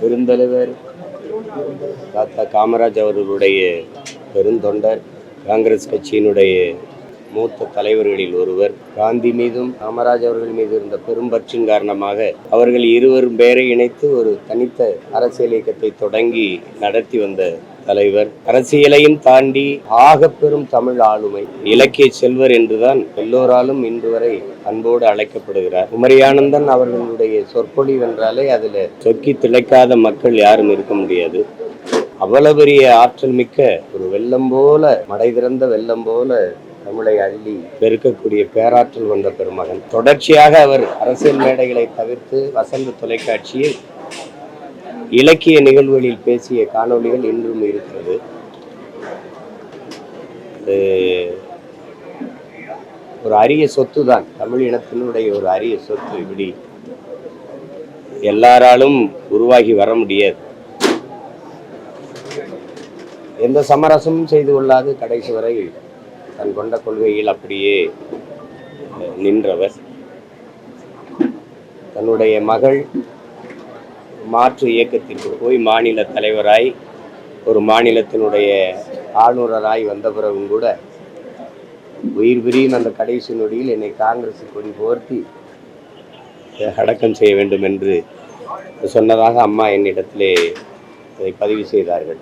பெருந்தலைவர் தாத்தா காமராஜ் அவர்களுடைய பெருந்தொண்டர், காங்கிரஸ் கட்சியினுடைய மூத்த தலைவர்களில் ஒருவர். காந்தி மீதும் காமராஜ் அவர்கள் மீது இருந்த பெரும்பற்றின் காரணமாக அவர்கள் இருவரும் பேரை இணைத்து ஒரு தனித்த அரசியல் இயக்கத்தை தொடங்கி நடத்தி வந்த தலைவர். அரசியலையும் தாண்டி ஆக பெரும் தமிழ் ஆளுமை, இலக்கிய செல்வர் என்றுதான் எல்லோராலும் இன்று வரை அன்போடு அழைக்கப்படுகிறார். குமரியானந்தன் அவர்களுடைய சொற்பொழிவு என்றாலே அதுல சொக்கி திளைக்காத மக்கள் யாரும் இருக்க முடியாது. அவ்வளவு பெரிய ஆற்றல் மிக்க ஒரு வெள்ளம் போல, மடை திறந்த வெள்ளம் போல தமிழை அள்ளி பெருக்கக்கூடிய பேராற்றல் கொண்ட பெருமகன். தொடர்ச்சியாக அவர் அரசியல் மேடைகளை தவிர்த்து வசந்த தொலைக்காட்சியில் இலக்கிய நிகழ்வுகளில் பேசிய காணொளிகள் இன்றும் இருக்கிறது. ஒரு அரிய சொத்து தான், தமிழ் இனத்தினுடைய ஒரு அரிய சொத்து. இப்படி எல்லாராலும் உருவாகி வர முடியாது. எந்த சமரசமும் செய்து கொள்ளாது கடைசி வரை தன் கொண்ட கொள்கையில் அப்படியே நின்றவர். தன்னுடைய மகள் மாற்று இயக்கத்திற்கு போய் மாநில தலைவராய், ஒரு மாநிலத்தினுடைய ஆளுநராய் வந்த பிறகும் கூட உயிர் பிரியும் அந்த கடைசி நொடியில் என்னை காங்கிரஸ் கொடி போர்த்தி அடக்கம் செய்ய வேண்டும் என்று சொன்னதாக அம்மா என்னிடத்திலே அதை பதிவு செய்தார்கள்.